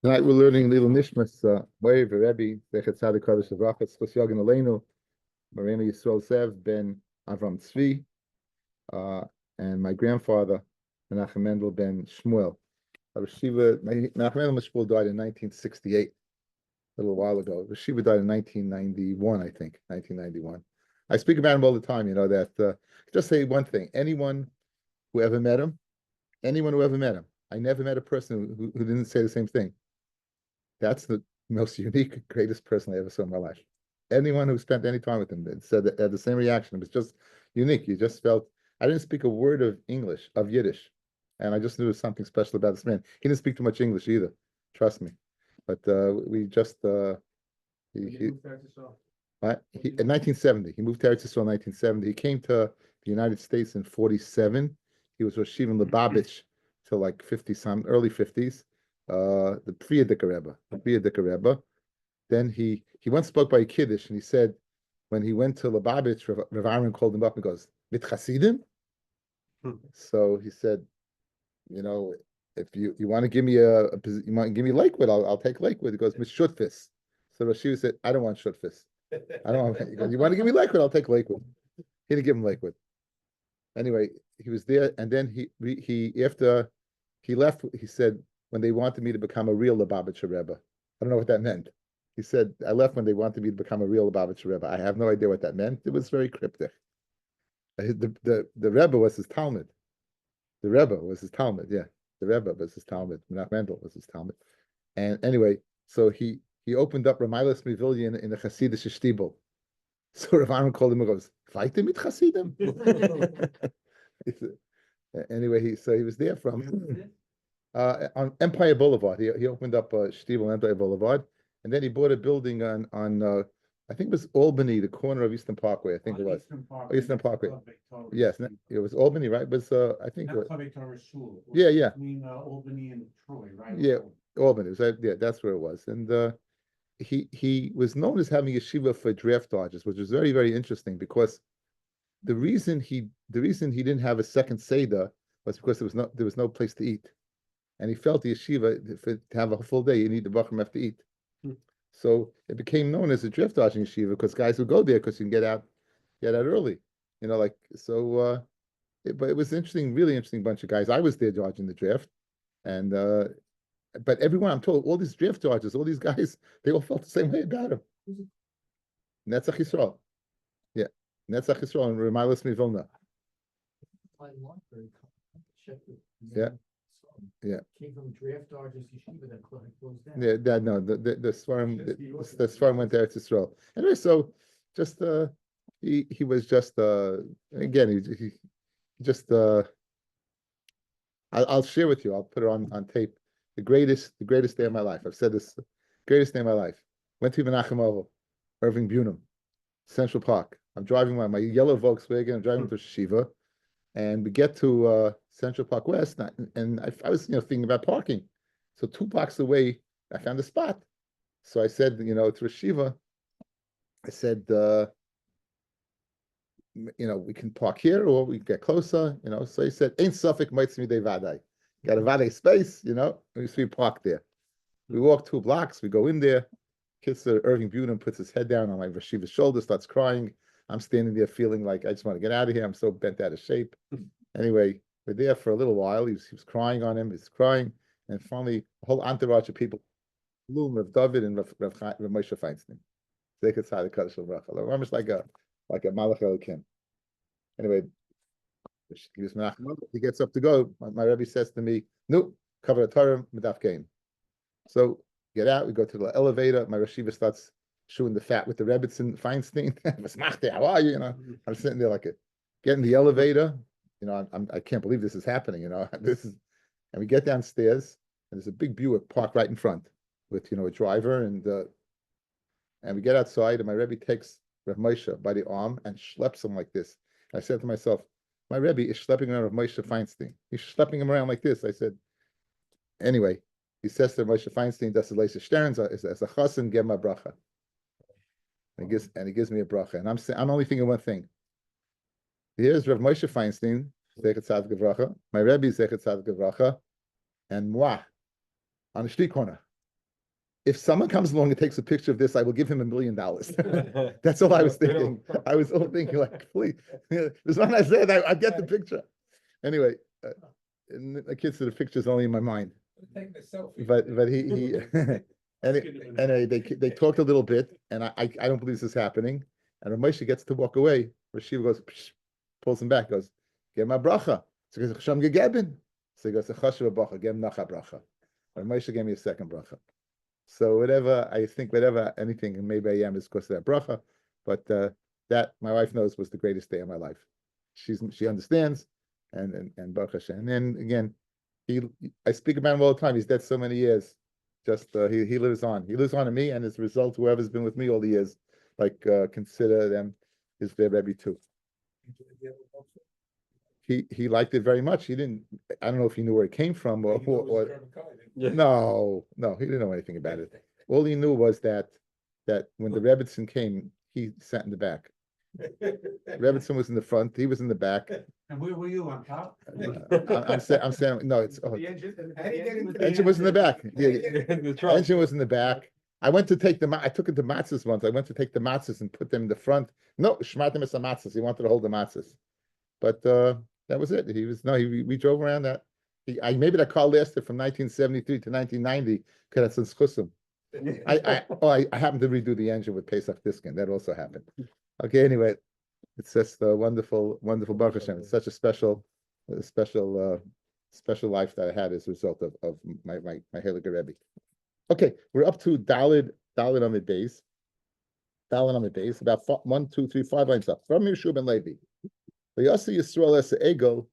Tonight we're learning Lila Nishmas, Moev, Rabbi, Zechet Tzadik Kodesh Avracha, Tzchus Yagin Aleinu, Marina Yisrael Sev, Ben Avram Tzvi, uh, and my grandfather, Menachem Mendel Ben Shmuel. Menachem Mendel Shmuel died in 1968, a little while ago. Shiva died in 1991, I think, 1991. I speak about him all the time, just say one thing. Anyone who ever met him, I never met a person who didn't say the same thing. That's the most unique, greatest person I ever saw in my life. Anyone who spent any time with him said that had the same reaction. It was just unique. You just felt, I didn't speak a word of English, of Yiddish. And I just knew there was something special about this man. He didn't speak too much English either, trust me. But we just, in 1970, he moved to Eretz Yisrael in 1970. He came to the United States in 47. He was Rosh Yeshiva in Lubavitch till like 50-some, early 50s. The Priyadika Rebbe. Then he once spoke by a Kiddush, and he said, when he went to Lubavitch, Rav Aaron called him up and goes, "Mit Chasidim?" So he said, if you want to give me Lakewood, I'll take Lakewood. He goes, "Mit Shutfis." So Rashi said, "I don't want Shutfis. I don't want." He goes, "You want to give me Lakewood? I'll take Lakewood." He didn't give him Lakewood. Anyway, he was there, and then he after he left, he said, when they wanted me to become a real Lubavitcher Rebbe. I don't know what that meant. He said, I left when they wanted me to become a real Lubavitcher Rebbe. I have no idea what that meant. It was very cryptic. The Rebbe was his Talmud. The Rebbe was his Talmud, yeah. The Rebbe was his Talmud. Menachem Mendel was his Talmud. And anyway, so he opened up Ramailas Mivillion in the Hasidic Shtibel. So Rav Aaron called him and goes, "Fighting mit Hasidim?" Anyway, he was there from on Empire Boulevard. He opened up a Shtibel on Empire Boulevard, and then he bought a building on I think it was Albany, the corner of Eastern Parkway. I think it was Eastern Parkway. Yes, it was Albany, right? It was I think it was. Yeah. Between Albany and Troy, right? Yeah, Albany. That's where it was. And he was known as having yeshiva for draft dodgers, which was very, very interesting because the reason he didn't have a second seder was because there was no place to eat. And he felt the yeshiva, to have a full day, you need the bachrim have to eat. So it became known as a draft dodging yeshiva because guys would go there because you can get out early. But it was interesting, really interesting bunch of guys. I was there dodging the draft. And but everyone, I'm told, all these draft dodgers, all these guys, they all felt the same way about him. Netzach Yisrael. Yeah. Netzach Yisrael and Ramailas Mivilna. Yeah. Yeah. Came from draft dodgers yeshiva that closed down. Yeah, the Svarim went to Eretz Yisrael. Anyway, so just he was just again he just I'll share with you. I'll put it on tape. The greatest day of my life. I've said this. Greatest day of my life. Went to Menachem Ovel, Irving Bunam, Central Park. I'm driving my yellow Volkswagen. I'm driving to Shiva. And we get to Central Park West, and I was, thinking about parking. So 2 blocks away, I found a spot. So I said, to Rashiva, I said, we can park here or we can get closer, So he said, "Ain't Suffolk might me de vadai." Got a vadai space, so we park there. We walk 2 blocks, we go in there. Irving Bunam puts his head down on my Rashiva's shoulder, starts crying. I'm standing there feeling like I just want to get out of here. I'm so bent out of shape. Anyway, we're there for a little while. He was crying on him. He's crying. And finally, a whole entourage of people, Rav David and Rav Moshe Feinstein. Almost like a Malach Elokim. Anyway, he gets up to go. My Rebbe says to me, "No, cover the Torah, medaf game." So get out. We go to the elevator. My Rashiva starts chewing the fat with the Rebbitzin Feinstein. How are you? I'm sitting there get in the elevator. I can't believe this is happening. And we get downstairs, and there's a big Buick parked right in front with a driver, and we get outside, and my Rebbe takes Rav Moshe by the arm and schleps him like this. I said to myself, my Rebbe is schlepping around Rav Moshe Feinstein. He's schlepping him around like this. I said, anyway, he says to Moshe Feinstein, "Das ist Sterns as a chassan, give my bracha." And he gives me a bracha, and I'm only thinking one thing. Here's Rav Moshe Feinstein, Zechet Tzadik Bracha, my Rebbe Zechet Tzadik Bracha, and moi on the street corner. if someone comes along and takes a picture of this, I will give him $1 million. That's all I was thinking. I was all thinking, like, please, there's one I said, I get the picture. Anyway, and the kids said the picture's only in my mind. Take the selfie. But he anyway, they talked a little bit, and I don't believe this is happening. And Ramosha gets to walk away. Rashiva goes, psh, pulls him back, goes, "Get my bracha." So he goes, "Chasham gegeben." So he goes, "Chashav bracha, gem nacha bracha." Ramosha gave me a second bracha. So whatever I think, whatever anything, and maybe I am is because of that bracha, but that my wife knows was the greatest day of my life. She understands, and Baruch Hashem. And then again, I speak about him all the time. He's dead so many years. Just he lives on. He lives on in me, and as a result, whoever's been with me all the years, like consider them his their Rebbe too. He liked it very much. He didn't. I don't know if he knew where it came from or no, he didn't know anything about it. All he knew was that when the Rebbitzin came, he sat in the back. Rebbitzin was in the front. He was in the back. And where were you, on top? I'm saying no. It's The engine? the engine was in the back. The engine was in the back. I went to take I took him to matzahs once. I went to take the matzahs and put them in the front. No, shmatim is a matzahs. He wanted to hold the matzahs, but that was it. We drove around that. Maybe that car lasted from 1973 to 1990 because that's in Schusim. I happened to redo the engine with Pesach Diskin. That also happened. Okay, anyway, it's just a wonderful Baruch Hashem. It's such a special life that I had as a result of my Heilige Rebbe. Okay, we're up to Dalid Amid Beis. Dalid Amid Beis, about 1, 2, 3, 5 lines up. From Yeshua ben Levi. V'yasi Yisrael es egel.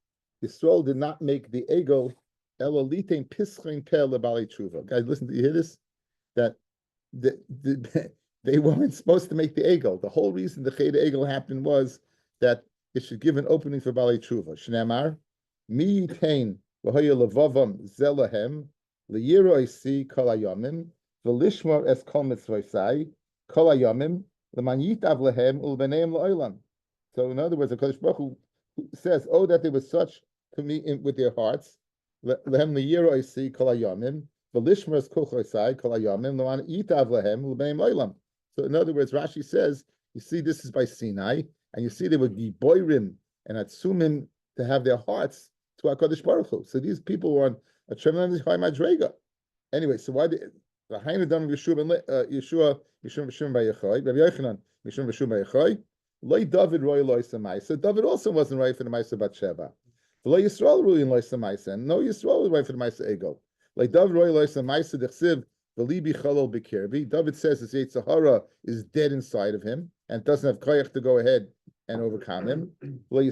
Yisrael did not make the egel elo litein pischein peh lebali tshuva. Guys, listen, do you hear this? That they weren't supposed to make the egel. The whole reason the Cheder egel happened was that it should give an opening for bali tshuva. Shneimar mi yitain v'hoya levavam zelahem liyiro isi kol hayamim v'lishmor es kol mitzvosai kol hayamim l'man yitav lehem ulbeneim la'olam. So in other words, the Kodesh Baruch Hu says, "Oh, that they were such to me with their hearts." Lehem liyiro isi kol hayamim v'lishmor es kol chosai kol hayamim l'man yitav lehem ulbeneim la'olam. So in other words, Rashi says, you see, this is by Sinai, and you see they would be boirim and atzumim to have their hearts to HaKadosh Baruch Hu. So these people were on a tremendous high madrega. Anyway, so why the Hainadam Yeshua Mishum B'Yechai, Rabbi Yochanan Mishum Mishum B'Yechai, Loi David Roy Loisa Maisa. David also wasn't right for the Maisa Batsheva. Loi Yisrael Ruin Loisa Maisa, and no Yisrael was right for the Maisa Ego. Like David Roy Loisa Maisa Dechsiv. David says his Yetzer Hara is dead inside of him and doesn't have koyach to go ahead and overcome him. Go to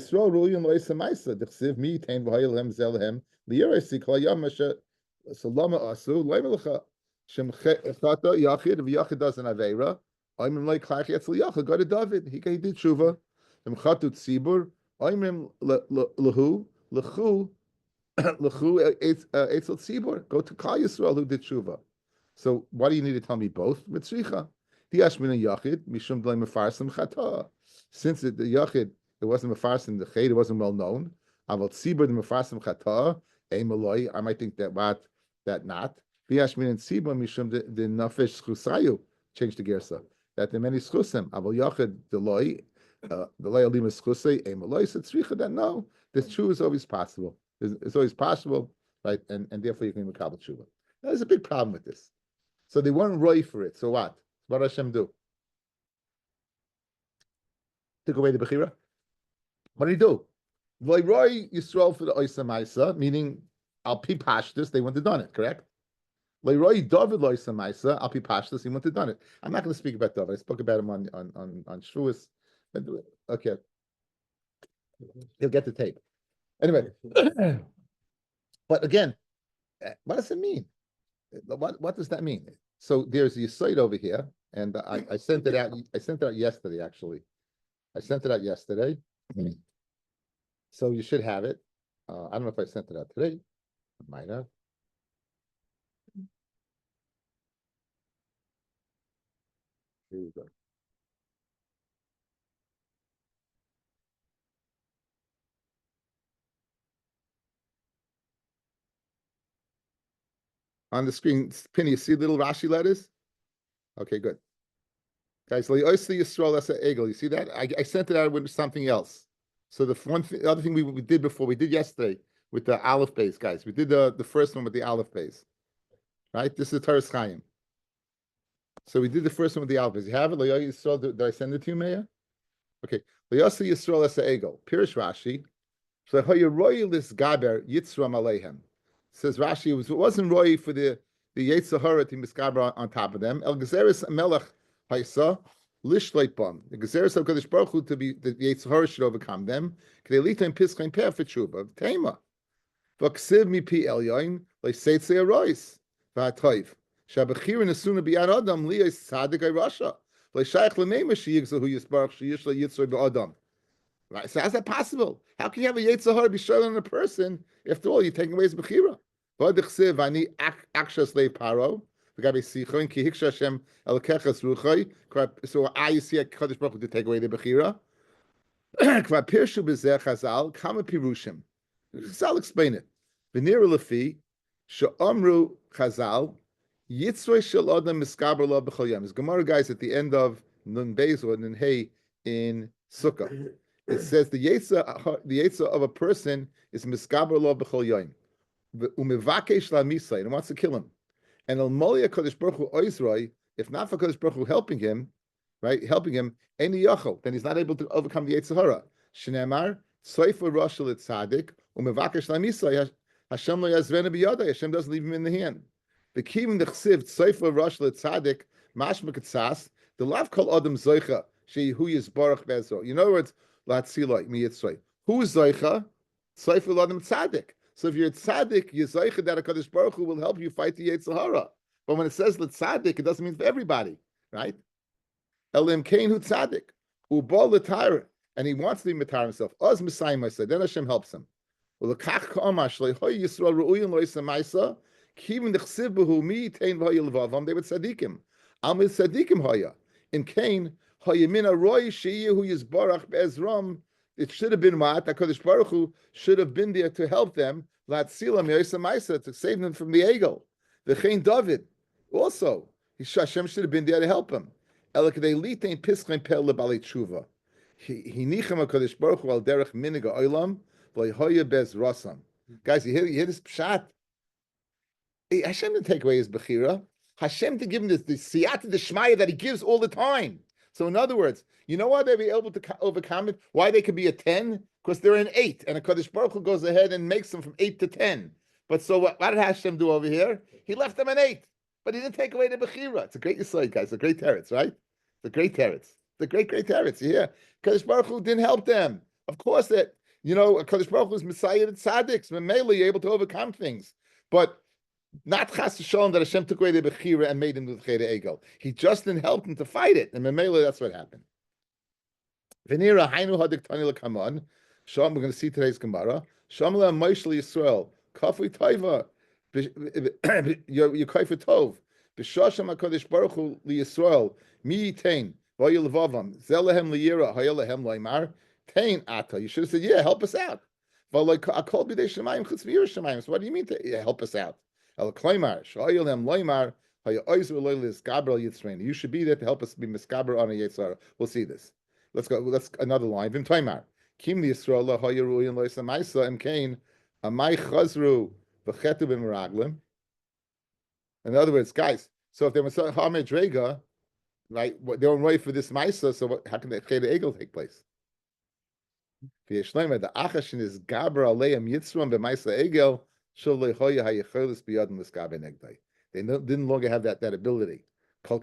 David. He did tshuva. Go to Kal Yisrael who did tshuva. So why do you need to tell me both? Mitzricha. Since the Yachid, it wasn't Mefarsim, the Ched, it wasn't well known. Aval Tzibur, the Mefarsim Chata, Eimaloi, I might think that not. V'yashmin and Tzibur, Mishum, the Nafesh Schusayu, changed the Gersa. That the many Schusim, Aval Yachid, the Loi Alima Schusay, Eimaloi, so Tzricha, that no, this true is always possible. It's always possible, right? And therefore you can make Kabbalah Tshuva. There's a big problem with this. So they weren't roy for it. So what? What does Hashem do? Took away the Bechira. What did he do? Roy Yisrael for the Oysa Maisa, meaning Al Pi Pashtus, they wouldn't have done it, correct? Roy David Oysa Maisa, Al Pi Pashtus, he wouldn't have done it. I'm not going to speak about David. I spoke about him on Shavuos. Okay. He'll get the tape. Anyway. But again, what does it mean? What does that mean? So there's the site over here, and I sent it out. I sent it out yesterday, actually. I sent it out yesterday. So you should have it. I don't know if I sent it out today. I might have. Here we go. On the screen, Penny, you see little Rashi letters? Okay, good. Guys, you see that? I sent it out with something else. So the other thing we did before, we did yesterday with the Aleph base, guys. We did the first one with the Aleph base. Right? This is Taras Chaim. So we did the first one with the Aleph base. You have it? Did I send it to you, Maya? Okay. Loyasi Yisrael as Egel. Pirish Rashi. So Hoyeroyilis Gaber Yitzram Alehem. Says Rashi, it wasn't Roy for the Yetzirah to Miskaber on top of them. El Gezeris Melech Haisa Lishleit Bam. The Gezeris of Kadosh Baruch Hu to be the Yetzirah should overcome them. K'delita and Piskain Per for Tshuva. Tema. V'ksiv mi pi elyoin le'seitze arois v'atoiv. Shabachir nesuna biyad adam liyas tzadik Rasha. Le'shayich l'meima sheyigzah hu yisbarach sheyish le'yitzroi b'adam. Right? So how's that possible? How can you have a Yetzirah be shown on a person? After all, you're taking away his bechira. V'adichsiv ani akshas le'paro. V'gabi sichoin ki hiksha Hashem elokechas ruchai. So you see a Kadosh Baruch Hu to take away the bechira. Kva pirshu b'zeh chazal kama pirushim. Chazal explain it. V'nira lefi she'amru chazal yitzroi shel adam miskaber lo b'chol yom. It's Gemara, guys, at the end of Nun Beis or Nun Hey in Sukkah. It says the yetzer of a person is miskaber lo b'chol yom. Umevakesh la misay, and wants to kill him. And el molia Kadosh Baruch Hu oizroi, if not for Kadosh Baruch Hu helping him, any yachol, then he's not able to overcome the yetzer hara. Shneimar soifer rosh l'tzadik umevakesh la misay Hashem lo yazvena biyada. Hashem doesn't leave him in the hand. The kivim dechsiv soifer rosh l'tzadik mashma katsas the lav kol adam zoicha shehu yisbarach bezro. In other words, latziloi mi yitzroi. Who is zoicha? Soifer adam tzadik. So if you're a tzaddik, you're zoicha that HaKadosh Baruch Hu will help you fight the yetzer hara. But when it says l'tzadik, it doesn't mean for everybody, right? Elim kain hu tzaddik ubal l'tayr, and he wants to be matar himself. Oz Messiah said, then Hashem helps him. Ulakach ka'amash lehoy Yisrael ru'uyin lo'isa ma'isa kivin dechsiv b'hu mi tein v'hoy levavam. They would tzaddikim. Amid tzaddikim hoya. In Cain hoyimina roy sheyehu yisbarach be'ezram. It should have been what HaKadosh Baruch Hu should have been there to help them, latzilam yoisa ma'isa, to save them from the egel. The Chain David also, Hashem should have been there to help him. Elakadei litain piskain pel lebalei tshuva. Hinichem HaKadosh Baruch Hu al derech miniga olam v'lehoya bez rasam. Guys, you hear this pshat? Hashem didn't take away his bechira. Hashem to give him the siyata d'shmaya that he gives all the time. So in other words, you know why they'll be able to overcome it? Why they could be a 10? Because they're an 8, and a Kadosh Baruch Hu goes ahead and makes them from 8 to 10. But so what did Hashem do over here? He left them an 8, but he didn't take away the bechira. It's a great yesod, guys. It's a great teretz, right? It's a great teretz. It's a great teretz. You hear? Kadosh Baruch Hu didn't help them. Of course that, Kadosh Baruch Hu is Messiah and tzaddiks. Memele, you're able to overcome things. But not chas shalom that Hashem took away the bechira and made him with cheda egel. He just didn't help him to fight it, and memele, that's what happened. Venira hainu hadik tani lekaman. Shom, we're going to see today's Gemara. Shom la Moishel Yisrael kafui taiva yekayfu tov b'shasham HaKadosh Baruch Hu li Yisrael mi tein v'ayil levavam zelehem liyira hayelehem loymar tein ata. You should have said, yeah, help us out. V'aloi akol b'dei shemayim chutz v'yir shemayim. So what do you mean to help us out? El kloimar shayilem loymar hayoyzer loylis gabriel yitzrein. You should be there to help us be miskaber on a yitzara. We'll see this. Let's go. Let's another line. Vim toimar kim Yisrael la hayeruyin loysa ma'isa em kain amay chazru v'chetu b'meraglim. In other words, guys, so if they were Hamed Rega, right, they were ready for this ma'isa, so how can the Cheder Egel take place? The Achashin is Gabra Aleim Yitzram b'Maisa Egel. They didn't longer have that ability. Right,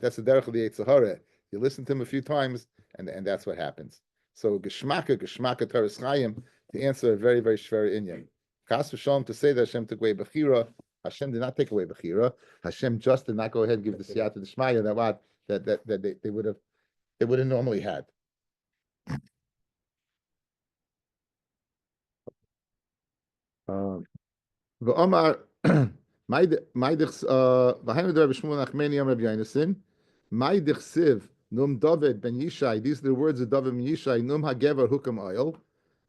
that's the derech of the Yetzirah. You listen to him a few times, and that's what happens. So Geshmaka Teres Chaim, to answer a very, very shver inyan. Chas v'shalom, to say that Hashem took away bechira. Hashem did not take away bechira. Hashem just did not go ahead and give the siyata d'shmaya that they would have normally had. V'omar Maidich v'hainu der b'shmuel nachmeni yom Rabbi Yonason Maidich siv num David ben Yishai. These are the words of David ben Yishai. Num hagever hukam oil.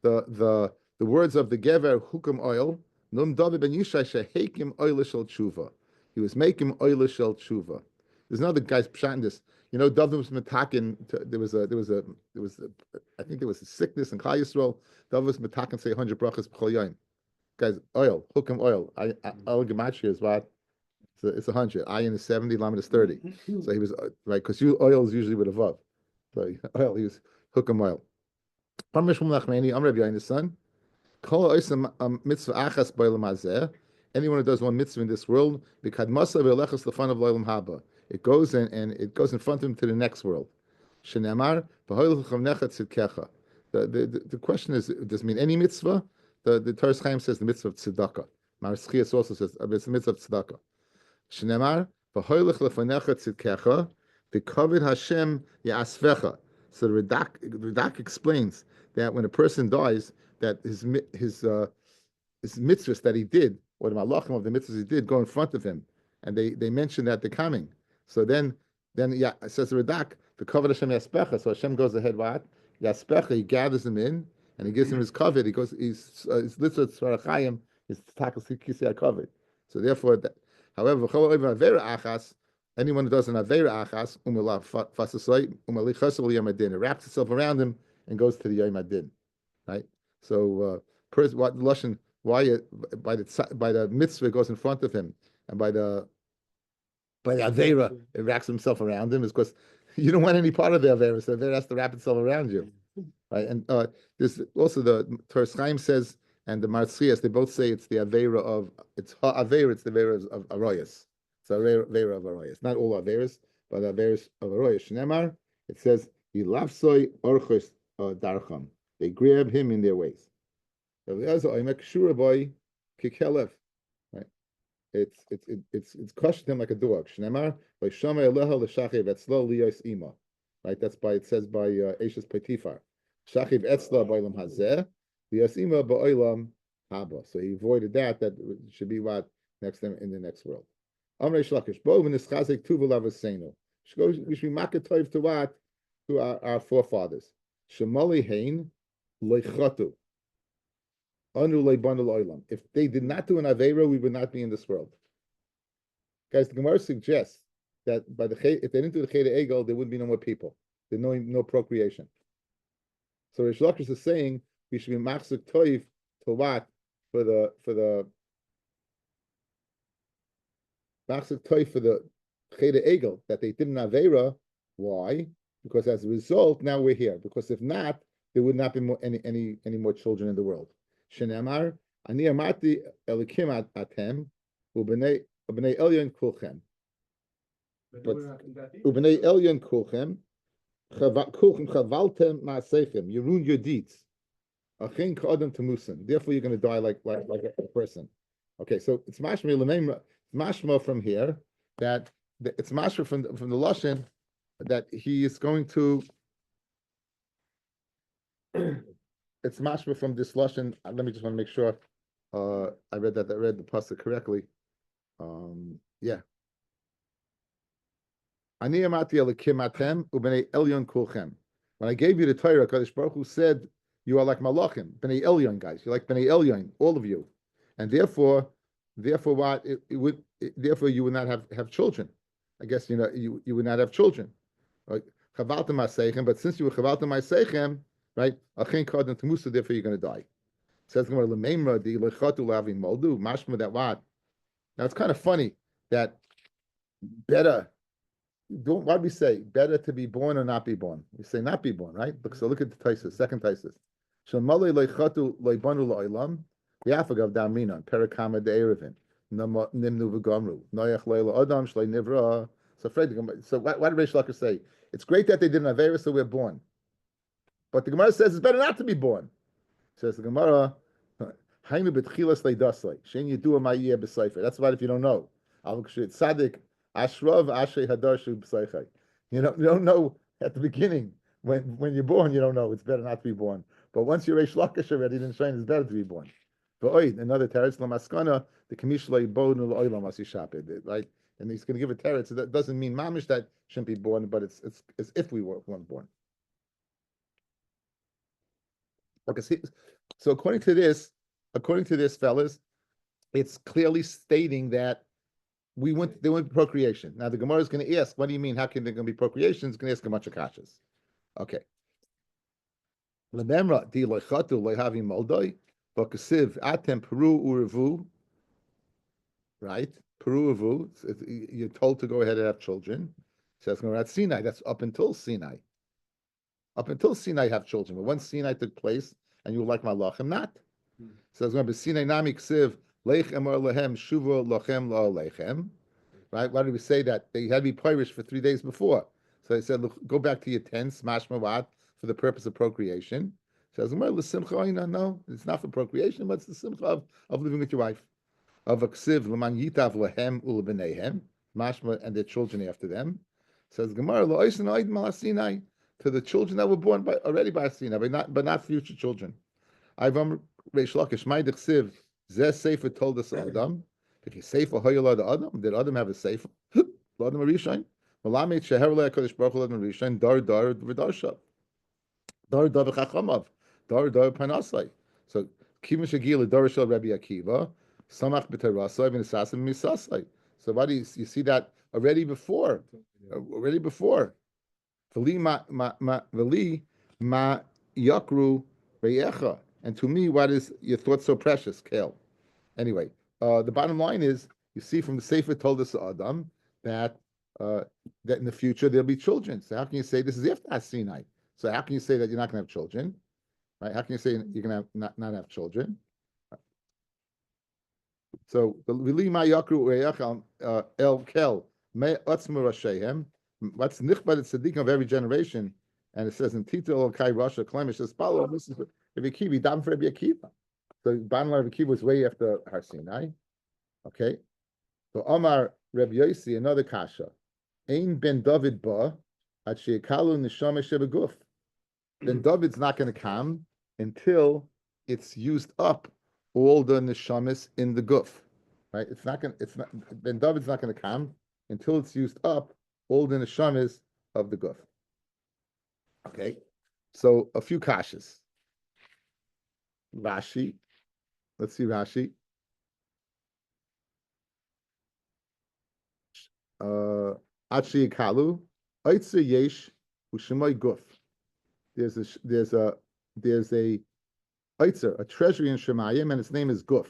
The the words of the Gever Hukum Oil, Num David ben Yishai Shehekim Oil Shel Tshuva. He was making Oil Shel Tshuva. There's another guy's pshat in this. David was metakin. I think there was a sickness in Klal Yisrael. David was metakin say 100 brachas b'chol yom. Guys, oil, Hukum Oil. Oil gematria is what? It's 100. Ayin is 70. Lamed is 30. So he was right because oil is usually with a vav. So oil, he was Hukum Oil. I'm Rabbi Yona's son. Anyone who does one mitzvah in this world, it goes and it goes in front of him to the next world. The question is, does it mean any mitzvah? The Torah Chaim says the mitzvah of tzedakah. Marischias also says it's the mitzvah of tzedakah. Shenemar, v'hoylech lefanecha tzidkecha, v'kovid Hashem ya'asvecha. So the Radak explains that when a person dies, that his mitzvahs that he did, or the malachim of the mitzvahs he did, go in front of him, and they mention that they're coming. So then yeah, it says the Radak, v'kovid Hashem ya'aspecha. So Hashem goes ahead, what? Ya'aspecha, he gathers him in, and he gives him his covet. He goes, his litzot tzvarachayim, his tackles kisei covet. So therefore, however, anyone who does an avera achas, it wraps itself around him and goes to the yom adin, right? So, what lashon? Why by the mitzvah goes in front of him, and by the avera it wraps himself around him, is because you don't want any part of the avera, so the avera has to wrap itself around you, right? And there's also the Torah Chaim says, and the Marzchias, they both say it's the avera of it's the avera of Arayas. It's avera of Arayas. Not all averas, but averas of Arayas. Shnemar, it says Yilafsoi Orchos Darcham. They grab him in their ways. Right? It's crushed him like a dog. Shnemar Shama Eleha l'Shachiv Etzlo Liyos Ima. Right. That's by it says by Eishes Potifar. Shachiv Etzlo Ba'olam Hazeh. Liyos Ba'olam Haba. So he avoided that. That should be what next time in the next world. Amrei Shlakish Bo v'Nischazek Tuva Lavasenu. We should be makatoiv to what? To our forefathers. Shemali Hain Leichatu. Anu Leibanul Oilam. If they did not do an Aveira, we would not be in this world. Guys, the Gemara suggests that if they didn't do the Cheder Egel, there wouldn't be no more people. There's no procreation. So Rish Lakish is saying we should be machzik toiv to what? For the machzik toiv for the Cheder Egel that they did in Aveira. Why? Because as a result, now we're here. Because if not, there would not be any more children in the world. Shenemar, ani amati elikim atem, ubnei elyon kulchem. But ubnei elyon kulchem, kulchem chavaltem maasechem. You ruined your deeds. Achin ka'adam temusin. Therefore, you're going to die like a person. Okay, so it's mashma from here that it's mashma from the lashon that he is going to. It's mashma from this lashon. Let me just want to make sure I read the pasuk correctly. Yeah. Ani amati elikim atem ubnei elyon kulchem. When I gave you the Torah, Kadosh Baruch Hu said you are like malachim, bnei elyon guys. You're like bnei elyon, all of you, and therefore what therefore you would not have children. I guess you would not have children. Right? Chavaltem ma'asechem, but since you were chavaltem ma'asechem, right? Achin kadam temusa, therefore you're going to die. Says Gemara lemeimra di lechatu lavi moldu mashma that what? Now it's kind of funny that better. Why do we say better to be born or not be born? We say not be born, right? So look at the Taisus, second Taisus. Shalmalei leichatu leibanu la'olam v'yafagav damrinan perakama de'erevin nimnu v'gamru noyach leila adam shlei nivra. So what did Reish Lakish say? It's great that they did an avera, so we're born. But the Gemara says it's better not to be born. Says the Gemara, Hainu b'tchilas leidaslei shein yidua ma'iyeh b'seifer. That's about if you don't know. Al tzaddik ashrav ashrei hadarshu b'seicher. You don't know at the beginning when you're born. You don't know. It's better not to be born. But once you're Reish Lakish already, then it's better to be born. V'oid another teretz lamaskana the kamish leibonu l'olam asishapid, right? And he's going to give a teretz. So that doesn't mean mamish that shouldn't be born, but it's if we weren't born. Okay, So according to this, fellas, it's clearly stating that there won't be procreation. Now the Gemara is going to ask, what do you mean? How can there going to be procreation? It's going to ask a bunch of kashas. Okay. Lememra di loichatu loihavi moldoi, v'kasiv atem peru urevu. Right, peru urevu. You're told to go ahead and have children. Says Gemara at Sinai. That's up until Sinai. Up until Sinai, have children. But once Sinai took place, and you were like malachim, not. Says Gemara, Sinai nami ksiv leichem or lehem shuva lochem lo leichem. Right? Why did we say that? They had to be pirish for 3 days before. So they said, look, go back to your tents, mashmawat, for the purpose of procreation. Says, no, it's not for procreation, but it's the simcha of living with your wife. Of aksiv l'man yitav lehem ulebenehem, mashma and their children after them. Says Gemara, lo'oisen oid malasinai, to the children that were born already by Sinai, but not future children. Ivam reish lakish ma'id aksiv zeh sefer told us Adam. If you sefer hoyel ad Adam, did Adam have a sefer? Adam arishain. Malamet sheher le'akadosh baruch hu Adam arishain dar v'darshav. Dar v'chachamav. Dar panasai. So kivin shagil darashal Rabbi Akiva samach b'terasai v'nesasim misasai. So why do you see that already before? Already before. V'li ma yakru reyecha. And to me, what is your thought so precious, Kel? Anyway, the bottom line is, you see from the Sefer told us Adam that in the future there'll be children. So how can you say this is after Sinai? So how can you say that you're not going to have children? Right? How can you say you're going to not have children? So v'li ma yakru reyecha el kel me atzmu rashehem. What's nichbad tzaddikim of every generation, and it says in Titel Kai Rasha Klemish says follow. This is Rabbi Akiva, daven for Rabbi Akiva. So Ban Rabbi Akiva was way after Har Sinai. Okay. So Omar Rabbi Yossi, another kasha. Ein ben David ba at sheikalu neshama shebeguf. Then David's not going to come until it's used up all the neshamas in the guf. Right? Then David's not going to come until it's used up all the neshamas of the guf. Okay. So a few kashas. Rashi. Let's see Rashi. Atshi Kalu. Eitzer Yesh Ushemai Guf. There's a Eitzer, a treasury in Shemayim, and its name is Guf.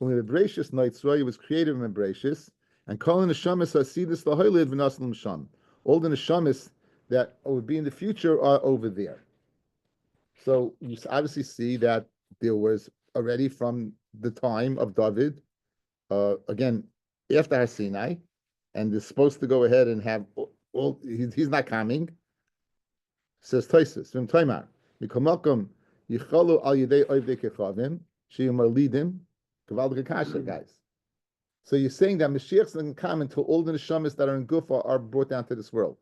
Only the Bereshis Noitzroy was created from Bereshis, and calling the Shamis Hasidus Lahoylid V'Naslim Sham. All the Neshamis that would be in the future are over there. So you obviously see that there was already from the time of David, again, after Har Sinai, and they're supposed to go ahead and have he's not coming. Says Taisus, Vim Taimar, Mikomakum, Yichalu al Yedei Oivdei Kechavim, Shiyumar Lidim, Kaval Kasha, guys. So you're saying that Mashiach's doesn't come until all the neshamas that are in Gufa are brought down to this world.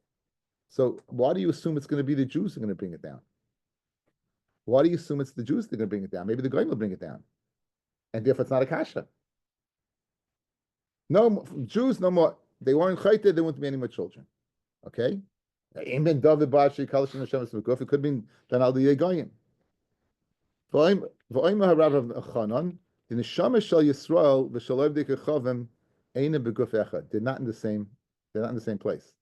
So why do you assume it's going to be the Jews who are going to bring it down? Why do you assume it's the Jews that are going to bring it down? Maybe the Goyim will bring it down. And therefore it's not a kasha. No, Jews, no more. They weren't chayted, there wouldn't be any more children. Okay? It could be done al the Goyim. The neshama shel Yisrael v'shel Ovdei Kechavim eina beguf echad. They're not in the same place.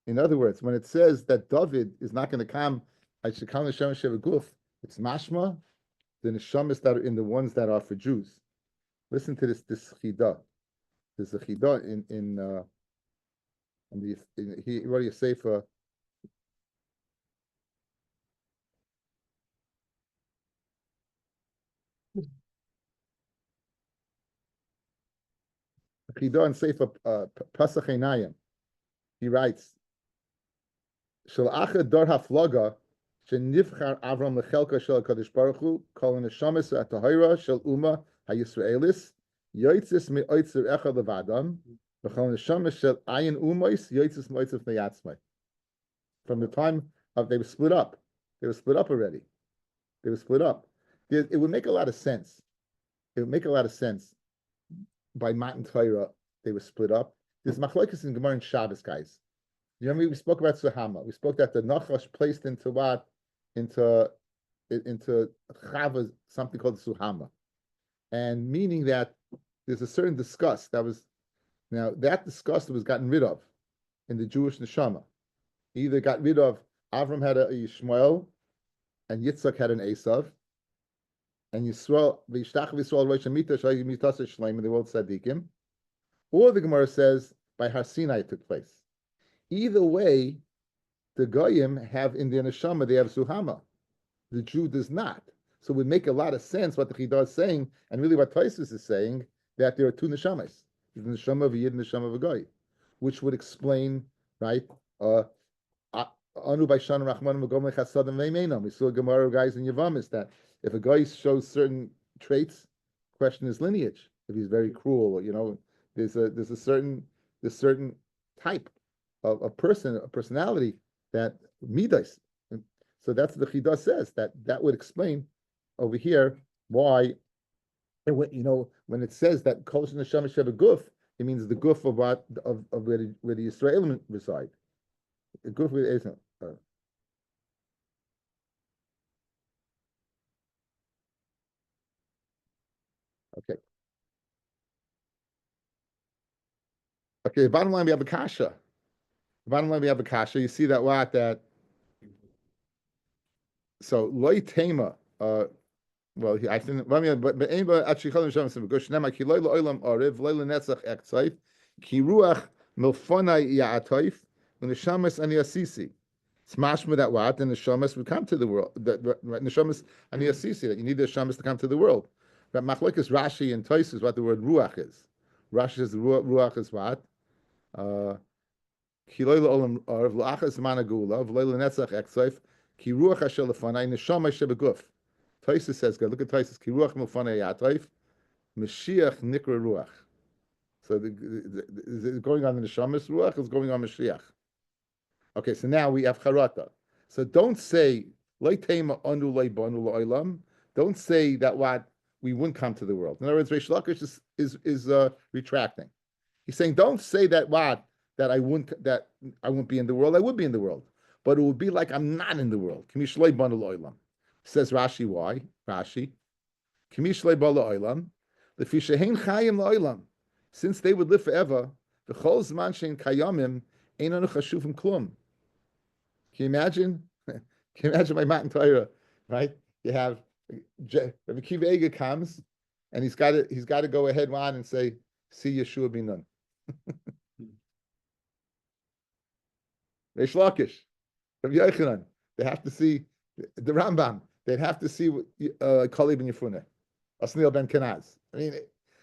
In other words, when it says that David is not going to come, I should come neshama shel guf. It's mashma, the neshamas that are in the ones that are for Jews. Listen to this chidah. There's a chidah he wrote a sefer. Chidah and sefer Pasach Einayim. He writes, "Shel achad dor haflaga shenivchar Avram lechelka shel Hakadosh Baruch Hu kol neshamas atahira shel Uma hayisraelis yotzis meoitzer echad levadam v'chol neshamas shel ayin umais yotzis meoitzer neyatzmai." From the time of they were split up already. They were split up. It would make a lot of sense. It would make a lot of sense. By Matan Torah, they were split up. There's machlokes in Gemara and Shabbos, guys. You remember we spoke about Suhama. We spoke that the Nachash placed into what? Into into chava, something called suhama, and meaning that there's a certain disgust that disgust was gotten rid of in the Jewish neshama. He either got rid of Avram had a Yishmael and Yitzchak had an Esav, and Yisrael v'ishtach v'Yisrael rosh hamita shayim mitasa shleim in the world tzaddikim, or the Gemara says by Har Sinai it took place. Either way, the Goyim have in their neshama they have Suhama. The Jew does not. So it would make a lot of sense what the Chidah is saying, and really what Taisus is saying, that there are two neshamas, the neshama of a Yid and the neshama of a Goy, which would explain, right? Anu by Shan Rachman Magom Lechasadim Veimenam. We saw Gemara guys in Yavamis that if a guy shows certain traits, question his lineage. If he's very cruel, there's a certain type of a personality that midas. So that's what the Chidah says, that would explain over here why, when it says that Kol Neshama Sheva Guf, it means the guf of where the Yisraelim reside. The guf with Esan. Okay. Okay. Bottom line, we have a kasha. You see that so loy tema. Well, I think. But anybody actually calling Hashem some gush. Nema ki loy loylam ariv loy lenetzach ektzayf ki ruach milfonai yaatoif u'neshamas ani asisi. It's mashma that what and the shamas would come to the world. The neshamas ani asisi, that you need the shamas to come to the world. But machlekes Rashi and Tos is what the word ruach is. Rashi says the ruach is what. Ki loy loylam ariv loachas managula v'loy lenetzach ektzayf ki ruach asher lefonai neshama shebeguf. Taisus says, look at Taisus, ki ruach milfanei yatayif, Mashiach nikra ruach. So is it going on the neshamas ruach, or is going on Mashiach? Okay, so now we have charata. So don't say, lo tema anu lo banu lo olam. Don't say that what we wouldn't come to the world. In other words, Reish Lakish is retracting. He's saying, don't say that I wouldn't be in the world. I would be in the world, but it would be like I'm not in the world. Kamish lo banu lo olam. Says Rashi, why? Rashi, Kamishlei Bala Oilam, the Fishahin Chayim Loilam, since they would live forever, the Chol Zman Shein Kayamim Ein Anu Chashuvim Klum. Can you imagine? Can you imagine my Matan Torah, right? You have Rabbi Kiva Eger comes, and he's got to go ahead on and say, "See Yeshua Binun." Reish Lakish, Rabbi Yochanan, they have to see the Rambam. They'd have to see Kali ben Yefuneh, Asniel ben Kenaz. I mean,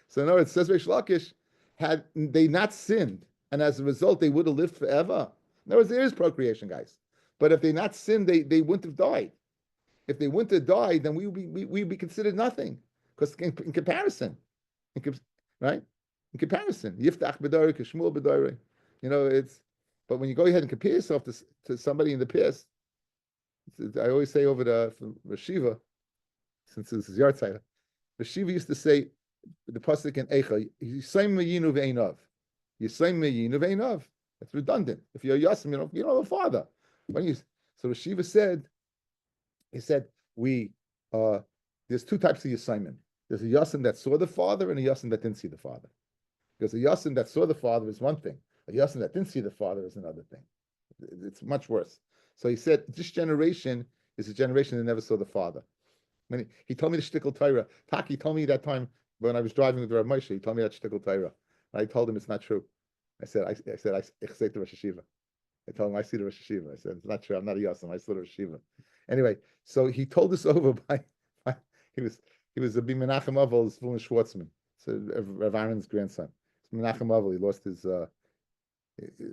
so in other words, it says Reish Lakish, had they not sinned, and as a result they would have lived forever. In other words, there is procreation, guys. But if they not sinned, they wouldn't have died. If they wouldn't have died, then we'd be considered nothing. Because in comparison, right? In comparison, Yiftach b'dorei, Kishmul b'dorei. But when you go ahead and compare yourself to somebody in the past, I always say over the Rashiva, since this is Yartzeit, Rashiva used to say the pasuk in Eicha, Yisayim meyinu ve'einav. Yisayim meyinu ve'einav. That's redundant. If you're Yasim, you don't have a father. So Rashiva said, he said, there's two types of Yisayim. There's a Yasim that saw the father and a Yasim that didn't see the father. Because a Yasim that saw the father is one thing. A Yasim that didn't see the father is another thing. It's much worse. So he said, this generation is a generation that never saw the father. He told me the shtickle Torah. Taki told me that time when I was driving with Rabbi Moshe, he told me that shtickle Torah. And I told him it's not true. I said, I say to Rosh Hashiva. I told him, I see the Rosh Hashiva. I said, it's not true. I'm not a Yasam. I saw the Rosh Hashiva. Anyway, so he told us over by he was a Menachem Avel's Fulman Schwartzman. So Rav Aaron's grandson. Menachem Avel, he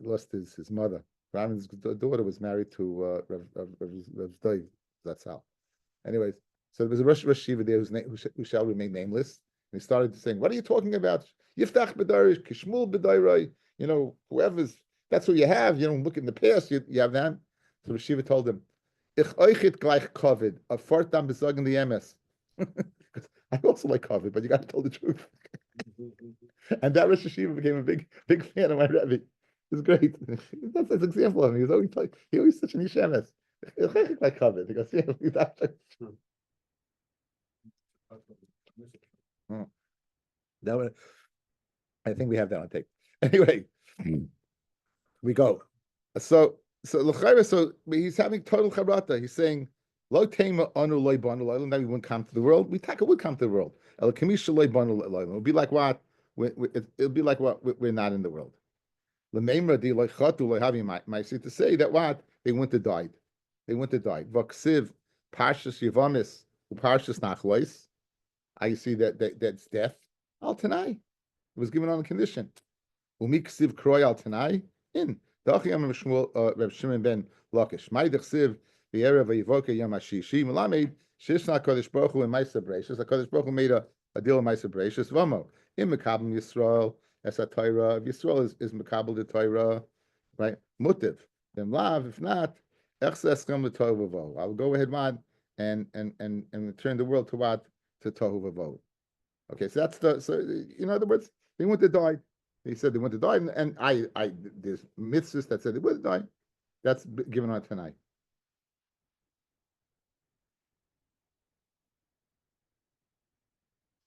lost his mother. Aaron's daughter was married to Rav Dov. That's how. Anyways, so there was a Rosh Hashiva there who shall remain nameless. And he started saying, "What are you talking about? Yiftach b'darish, Kishmul b'dayrei. Whoever's that's what you have. Look in the past, you have that." So Rosh Hashiva told him, "Ich oichet gleich kovid, a fortam besagen the MS." I also like kovid, but you got to tell the truth. And that Rosh Hashiva became a big fan of my Rebbe. It's great. That's an example of him. He always such an ishemes. Like covered. He goes, yeah. That would, I think we have that on tape. Anyway, we go. So l'chayra, so he's having total charata. He's saying, "Lo tema anu loy banu loy." Now we wouldn't come to the world. We taka would come to the world. El kamisha loy banu loy. It'll be like what? It'll be like what? We're not in the world. L'meimra di loy chatu loy having my see to say that what they went to die. They went to die. Vaksiv parshas yivamis uparshas nachlois. I see that's death. Al tanai. It was given on a condition. Umiksiv kroy al tanai in. Dachiyam Reb Shimon ben Lakish. My dechsiv the erev vayivoka yom hashishi melamed shishna Kodesh Baruch Hu in Ma'aser Bereishis. The Kodesh Baruch Hu made a deal in Ma'aser Bereishis. Vamo in Mekabel Yisrael as a Torah. Yisrael is Mekabel the Torah, right? Mutiv. Then lav. If not, echses come the Tohu v'vo. I will go ahead, man, and return the world to what? To Tohu v'vo. Okay, so that's in other words, they went to die. He said they went to die, and there's mitzvahs that said they would die. That's given on tonight.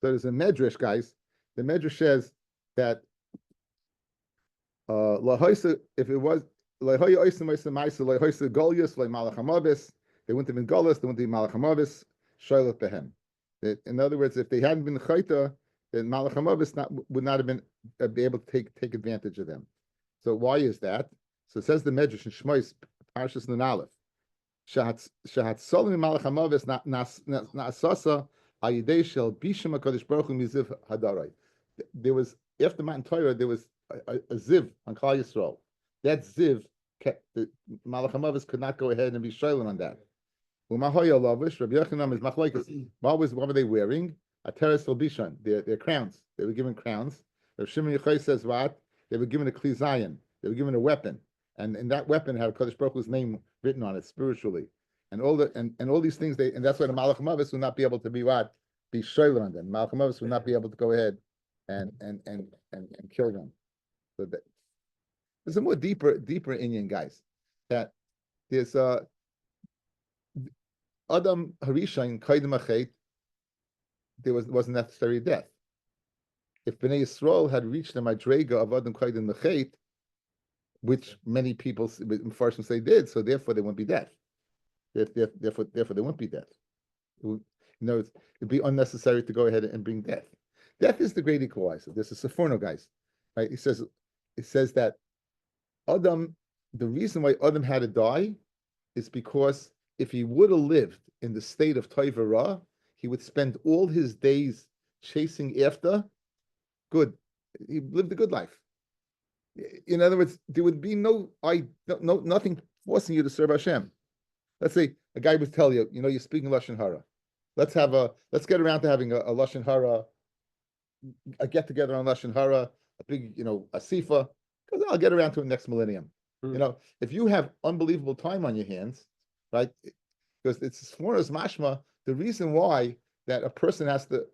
So there's a medrash, guys. The medrash says that if it was they wouldn't have been Golis, they wouldn't be Malachamavis, Charlotte Behem. In other words, if they hadn't been Chayta, then Malachamavis would not have been be able to take advantage of them. So why is that? So it says the Medrash in Shmois Parshas Nun Aleph. Shahat Solim Malachamavis Na'asasa Ayidei Shel Bishim HaKadosh Baruch Hu Miziv Hadarai. There was after Matan Torah there was a ziv on Klal Yisrael. That ziv, the Malachamavis could not go ahead and be shailen on that. Umahoya Lavish, Rabbi Yochanam is machlokes. What were they wearing? A teres bishan, their crowns. They were given crowns. Rabbi Shimon Yochai says what? They were given a kli zayin. They were given a weapon, and that weapon had Kodesh Baruch Hu's name written on it spiritually, and all these things. And that's why the Malachamavis would not be able to be what? Be shailen on them. Malachamavis would not be able to go ahead and kill them. So there's a more deeper Indian, guys. That there's Adam Harishain Kaidim Achet. There wasn't necessary death. If Bnei Yisrael had reached the Madrega of Adam Kaidim Achet, which many people Mepharshim say did, so therefore there won't be death. Therefore there won't be death. It'd be unnecessary to go ahead and bring death. Death is the great equalizer. There's a Seforno, guys. Right? It says that Adam, the reason why Adam had to die is because if he would have lived in the state of Taiva Ra, he would spend all his days chasing after good. He lived a good life. In other words, there would be nothing forcing you to serve Hashem. Let's say a guy would tell you, you're speaking Lashon Hara. Let's get around to having a Lashon Hara, a get together on Lashon Hara, a big, a sifa, because I'll get around to it next millennium. If you have unbelievable time on your hands, right? Because it's more as mashma, the reason why that a person has to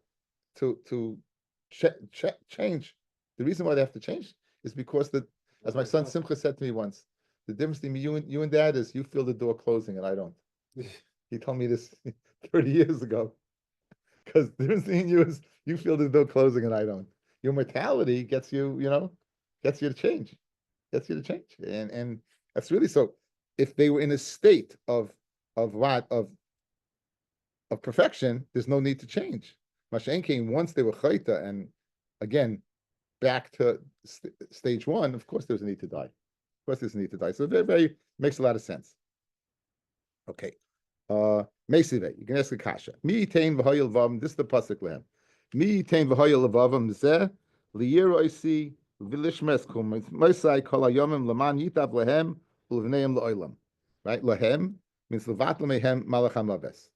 change, the reason why they have to change is because as my son Simcha said to me once, the difference between you and dad is you feel the door closing and I don't. He told me this 30 years ago. Because the difference between you is you feel the door closing and I don't. Your mortality gets you to change. And that's really so. If they were in a state of perfection, there's no need to change. Mashen came once they were chayta, and again, back to stage one, of course there's a need to die. So very, very makes a lot of sense. Okay. Mesive, you can ask a kasha. Mi tain v'hoyel vavam, this is the pasuk lehem. Mi tain v'hoyel vavam zeh, liyiroisi v'lishmes kum, moisai kol hayomim laman yitav lehem, ulvneim la'olam. Right? Lehem means levat lemehem malacham laves.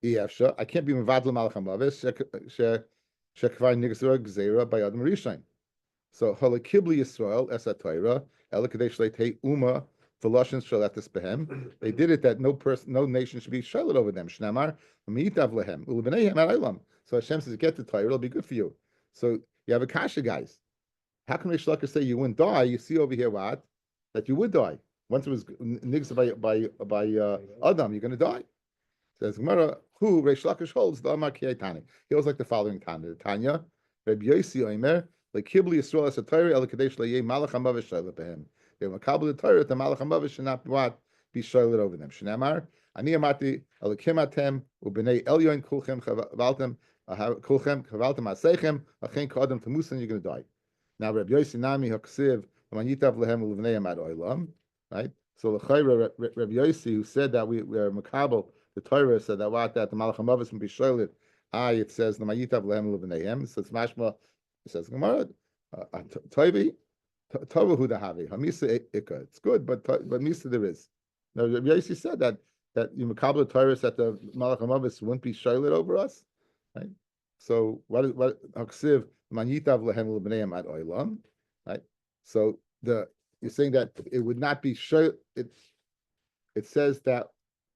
Iyavsha, I can't be mevad malacham laves, shekvar nigzor gzeira by Adam Rishon. So, halakibli Yisrael, esa Torah, elakadesh leitei uma, they did it that no nation should be shailet over them. So Hashem says, get the Torah, it'll be good for you. So you have a kasha, guys. How can Rish Lakish say you wouldn't die? You see over here what? That you would die. Once it was nigzah by Adam, you're going to die. Says Gemara, Who Reish Lakish holds the Amar Kiyaitani. He holds like the following Tanya. Tanya, Rabbi Yosi Omer, like Kibli Yisrael as a Torah, El Kadesh La'yeh Malach HaMavish Shayla Behem. They were Makabel the Torah, the Malach HaMavish should not what be Shayla over them. Shnamar, Ani Amati, Elikim Atem, Ubnei Elyon Kulchem Chavaltem, Kulchem Chavaltem Asechem, Achen Kodem Tamusan, you're going to die. Now Rabbi Yosi Nami Haksiv, Amanitav Lehem Ulvnei Amad Oilam, right? So L'chayra Rabbi Yosi, who said that we are Makabel, the Torah said that what that the Malach HaMavis can be shoylet. It says the Mayitav Lehem Leveneihem. So it's mashma. It says Gemara Toivi Tovahu Dahavi Hamisa Ika. It's good, but Misa there is. Now Rabbi Yossi said that you Makabel the Torah that the Malach HaMavis wouldn't be shoylet over us, right? So what Haksiv Mayitav Lehem Leveneihem at Oilam, right? So you're saying that it would not be shoylet. It says that.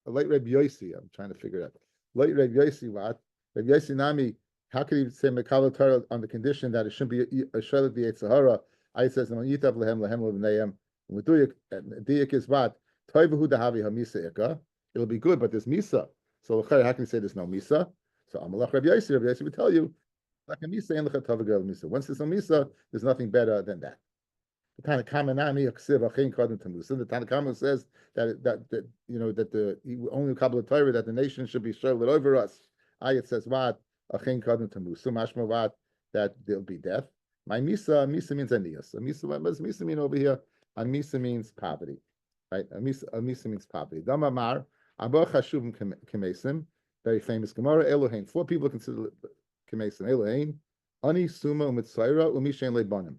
Late Rabbi Yossi, I'm trying to figure it out. Late Rabbi Yossi, what? Rabbi Yossi Nami, how could he say Mekabel Torah on the condition that it shouldn't be a Shalit the Sahara? I says, Yitav Lehem Lehem Levenayim. Diyak is what? Toivahu Dahavi Hamisa Ika. It'll be good, but there's Misa. So how can you say there's no Misa? So Amalach Rabbi Yossi would tell you, like a Misa and Lechatavagal Misa. Once there's no Misa, there's nothing better than that. The Tanakama says that the only Kabbalah Torah that the nation should be showed over us. Ayat says what? Mashma what? That there'll be death. My Misa means Aniyas. What does Misa mean over here? Misa means poverty. Right? Misa means poverty. Damamar, Abba Chashuvim Kemesim, very famous Gemara, Elohein. 4 people consider Kemesim. Elohein, Ani Suma Umitzaira, Umishain Lebanim.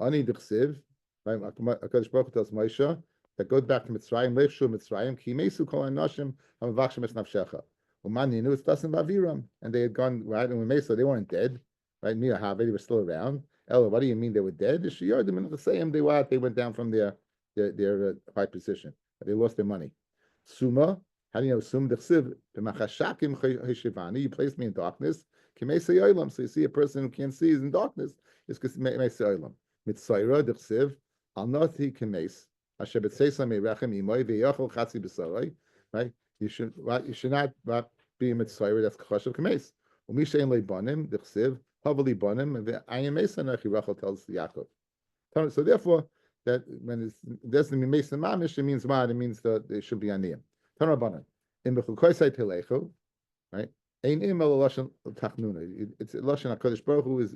Ani Dichsiv. HaKadosh Baruch Hu tells Moshe that goes back to Mitzrayim, Leifshu Mitzrayim, Ki Mesu Kol Anoshim Hamavachshem Es Nafshecha. Uman Yinu It's Tasim Baviram, and they had gone right, and when Mesa they weren't dead, right? Mia Have they were still around. Ella, what do you mean they were dead? The Shiyardim in the same they went down from their high position. They lost their money. Suma, how do you know Suma Dechsiv? B'machashakim Cheshivani, you placed me in darkness. Ki Mesa Yolam, so you see a person who can't see is in darkness. It's because Mesa Yolam. Mitzayra Dechsiv. Right? You should not be a mitzvah. That's chashav kames. Umishain lebanim dechsiv havali banim and ayim mesa nachi Rachel tells Yaakov. So therefore, that when it doesn't mean mesa mamish, it means what? It means that it should be aniyim. Tanabanan in bechukoisai telechu, right? Ein im el lashon tachnuna. It's lashon Hakadosh Baruch Hu is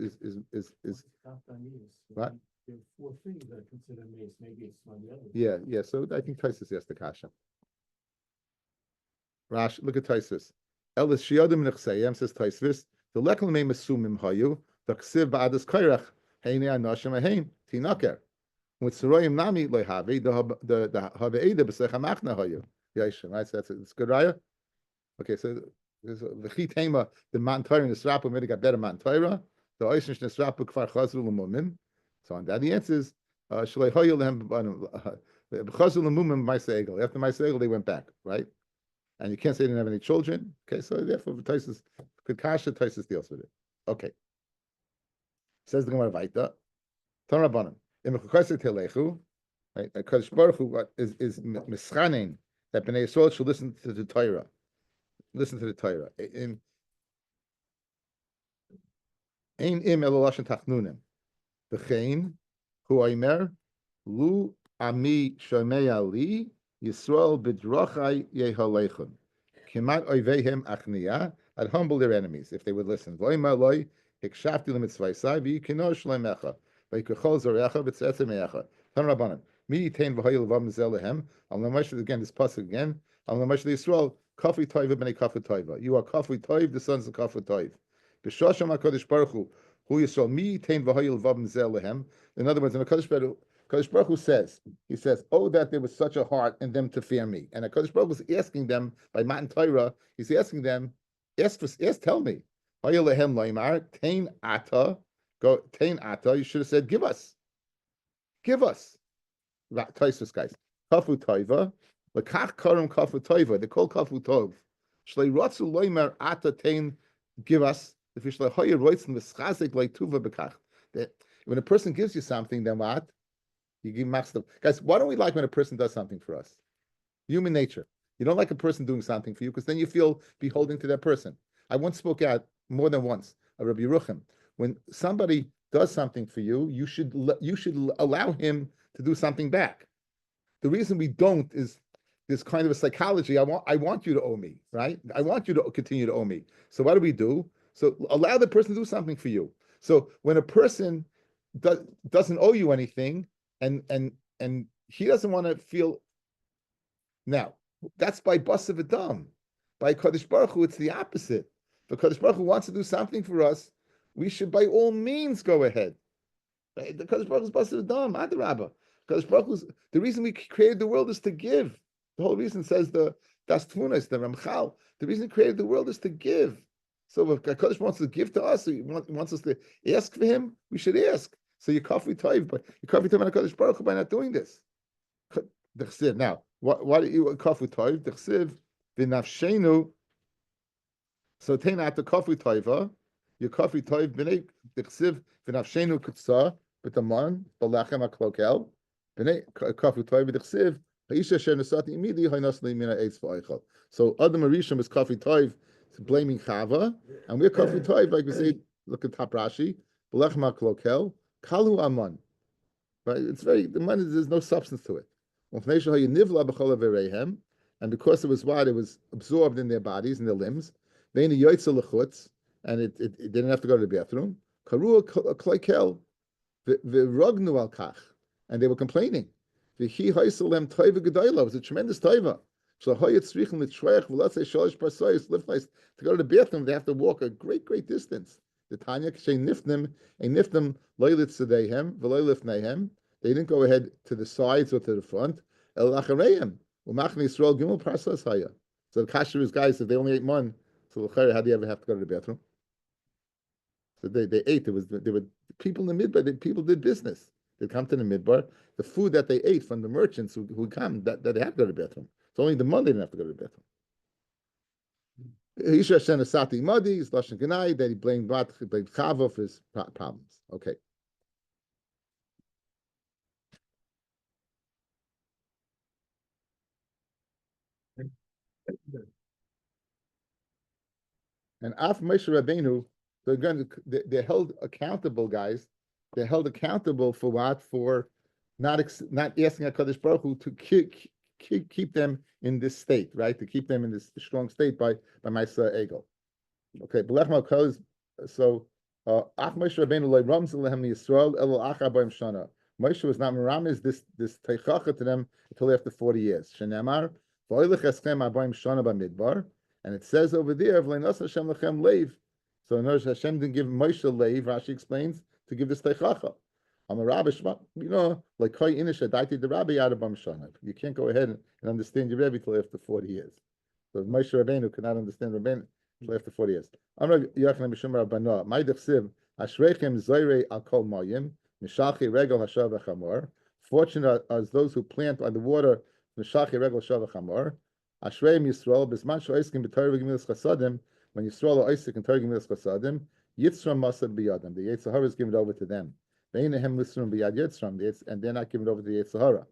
what? There are 4 things that are considered mace. Maybe it's one of the others. Yeah. So I think Taisus asked the kasha. Rash, look at Taisus. Elis shiyadim nechseyem says Taisus. The lekal me mesumim hayu. The ksiv ba'adas kairach. Heine anoshim ahein tinaker. With Soroyim nami loyhavi the haveida b'secha machna hayu. Yeshim, right? So that's good, raya. Okay, so there's the chitema the man Torah in the Srapa maybe got better man Torah. The oishnish in the Srapa kfar chazru l'mumim. So on that, the answer is Shalei Hoyel Lehem B'chazul L'Mumim Ma'aseh After Ma'aseh they went back, right? And you can't say they didn't have any children. Okay, so therefore Taisus Kasha Taisus deals with it. Okay. Says the Gemara Vaita. Tan Rabbanan. In Mechukasei Telechu, right? Kadosh Baruch Hu is mischanin that Bnei Yisrael should listen to the Torah. Listen to the Torah. In Ein im elolashin tachnunim. V'chein hu oimer lu ami shomei ali Yisrael b'drachai yehalechon kimat oivehem achniya. I'd humble their enemies if they would listen. V'oimer loy hikshafti l'mitzvaysai v'yikinosh lemecha v'yikachol zorecha v'tzetzem mecha. Tan Rabbanan mi yitain v'hoyel vav mizelehem. I'll namash again this pasuk again. I'll namash Yisrael kafi toiva b'nei kafi toiva. You are kafi toiv, the sons of kafi toiv. B'shosham HaKadosh Baruch Hu Yisrael mi yitain v'hoyel vav mizelehem. In other words, in the Kadosh Baruch Hu says, he says, oh, that there was such a heart in them to fear me. And HaKadosh Baruch Hu is asking them, by Matan Torah, he's asking them, tell me. Hoyel lehem loimar, tein ata, you should have said, give us. Taisus guys. Kafu toiva, l'kach karam kafu toiva, they call kafu tov. Shlei rotzu loimar ata tein, give us. If you shlei hoyer roitzen v'schazik like tuva bekach. When a person gives you something, then what? You give max them. Guys, why don't we like when a person does something for us? Human nature. You don't like a person doing something for you because then you feel beholden to that person. I once spoke out more than once, a Rabbi Ruchim. When somebody does something for you, you should allow him to do something back. The reason we don't is this kind of a psychology. I want you to owe me, right? I want you to continue to owe me. So what do we do? So allow the person to do something for you. So when a person doesn't owe you anything, and he doesn't want to feel now, that's by bus of Adam. By Kadosh Baruch Hu, it's the opposite. If Kadosh Baruch Hu wants to do something for us, we should by all means go ahead. Right? The Kadosh Baruch Hu is bus of Adam, Adarabba. Kadosh Baruch Hu's, the reason we created the world is to give. The whole reason says the Das Tfunas, the Ramchal. The reason he created the world is to give. So if Kadosh wants to give to us, he wants us to ask for him, we should ask. So you coffee toiv, but you coffee toiv on Kadosh Baruch Hu by not doing this. Now, what do you kafu toiv? Dechsiv v'nafshenu. So teina at the kafu toiva, your kafu toiv b'nei dechsiv v'nafshenu kutzah b'taman b'lachem haklokel b'nei kafu toiv dechsiv ha'isha sher nesati imidi ha'inas le'mina eitz v'oichel. So Adam Arisham is kafu toiv blaming Chava, and we're kafu toiv like we say. Look at top Rashi b'lachem haklokel kalu aman. Right? It's very the money. There's no substance to it. And because it was what it was absorbed in their bodies and their limbs, and it didn't have to go to the bathroom. And they were complaining. It was a tremendous taiva. To go to the bathroom, they have to walk a great distance. The Tanya niftim they didn't go ahead to the sides or to the front. So the kashrus guys, if they only ate one, so how do you ever have to go to the bathroom? So they ate. There were people in the midbar. People did business. They'd come to the midbar. The food that they ate from the merchants who come, that they had to go to the bathroom. It's only the Monday they didn't have to go to the bathroom. That he blamed Chava for his problems. Okay. And Af Moshe Rabbeinu, they're held accountable, guys. They're held accountable for what? For not asking HaKadosh Baruch Hu to keep them in this state, right? To keep them in this strong state by Maisa Egel. Okay, so Af Moshe Rabbeinu loy rams lehem Yisrael elo acha b'yim shana. Moshe was not meramis this teichacha to them until after 40 years. Shenemar v'oilech eschem abayim shana b'midbar. And it says over there, Hashem lechem leiv. So in other words, Hashem didn't give Moshe leiv, Rashi explains, to give this teichacha. I'm a rabbi, like koi inish adaiti the rabbi out of Bamshana. You can't go ahead and understand your Rebbe till after 40 years. So Moshe Rabbeinu could not understand Rabbeinu till after 40 years. Amar Yachna Mishum Rabbana, my dechsiv, Ashreichem zoyrei al kol mayim, mishachi regel hashav v'chamor. Fortunate as those who plant on the water, mishachi regel hashav v'chamor. Ashrei Yisrael bisman shoiskim b'Torah v'gemilas chasadim. When Yisrael are Isaac and Torah gemilas chasadim, Yitzram masad biyadam. The Yetzer Hara is given over to them. Beinehem lisram biyad Yitzram, and they're not given over to the Yetzer Hara.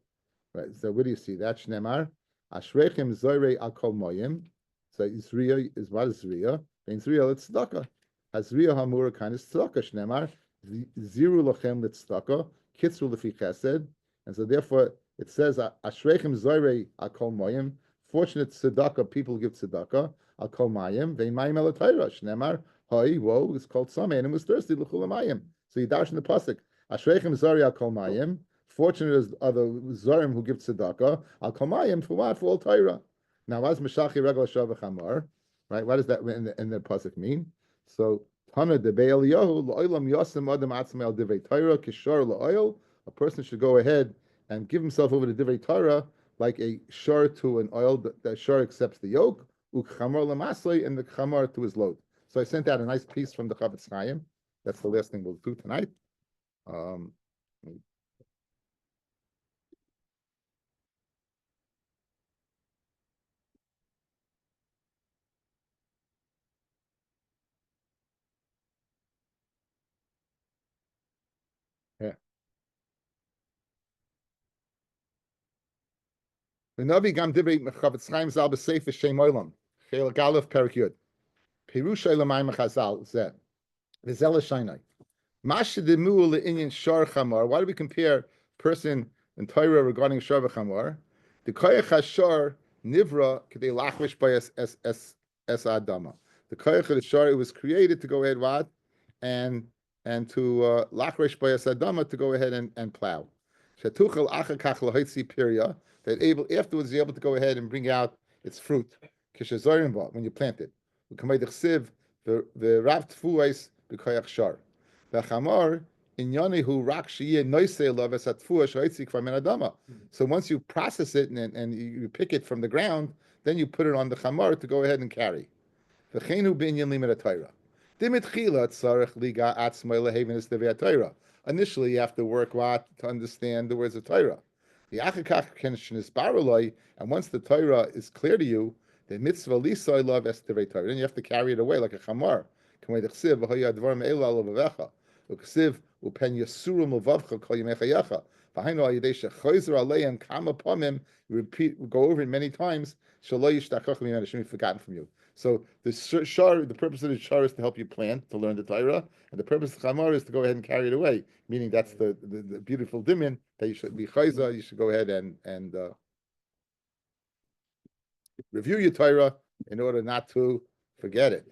Right. So where do you see that? Shnemar Ashreichem zoyrei al kol moyim. So Yisriya is what is Zriya? Bein Zriya it's tzedakah. Has Zriya hamura kind of tzedakah. Shnemar ziru lochem l'tzedakah kitzru lefi chesed. And so therefore it says Ashreichem zoyrei al kol moyim. Fortunate tzedakah, people give tzedakah. Al kol mayim, vein mayim el Torah. Shnemar, hoi, whoa, it's called some and was thirsty, l'chul mayim. So you dash in the pasuk. Ashreichem zari al kol mayim. Fortunate are the zarim who give tzedakah. Al kol mayim for what? For all Torah. Now, what's mishachi regel shav v'chamor? Right? What does that in the pasuk mean? So Tana de Be'el Yahu la'olam yasem adam atzmei al divrei Torah kishar la'oil. A person should go ahead and give himself over to divrei Torah like a shar to an oil. That shar accepts the yoke, ukchamar lamaslei, and the chamar to his load. So I sent out a nice piece from the Chavetz Chaim. That's the last thing we'll do tonight. Yeah. The Navi Gam Dibri Chavetz Chaim Zal B'Sefer Shem Olam. Chelik Aleph Perik Yud. Pirushay L'Mayim Chazal Zeh. V'Zel Shainai. Masha Demu Le'Inyan Shar Chamar. Why do we compare person in Torah regarding Shar v'Chamar? The Koyach HaShar Nivra K'dei Lachvish by es Adama. The Koyach of the Shar, it was created to go ahead what? And to Lachvish by es Adama, to go ahead and plow. Shetuchel Achakach Lahaitzi Piria, that afterwards is able to go ahead and bring out its fruit. Kishazorimba, when you plant it. The Rav Tfuais B'Koyach Shar. The Chamar in Yonihu Rak Shiyeh Noisei Lav Es Atfuah Shaitzik Kvamen Adama. So once you process it and you pick it from the ground, then you put it on the Chamar to go ahead and carry. V'cheinu binyan limit Torah. Dimitchila tzarech liga atzmai lehaven is the Torah. Initially, you have to work what to understand the words of Torah. The achakach kenshin baraloi, and once the Torah is clear to you, the mitzvah lisoi love es Torah. Then you have to carry it away like a chamar. Kamei dechsiv v'hoya advar me'ela levavecha. Uksiv upen yasurum levavcha kol yemecha yacha. V'hainu al yedei shechoizer aleim kama pomim. Repeat, go over it many times. Shalo yishtachach mimenu, shouldn't be forgotten from you. So the shar, the purpose of the shar is to help you plant, to learn the Torah, and the purpose of the chamar is to go ahead and carry it away. Meaning that's the beautiful dimin that you should be chayza. You should go ahead and review your Torah in order not to forget it.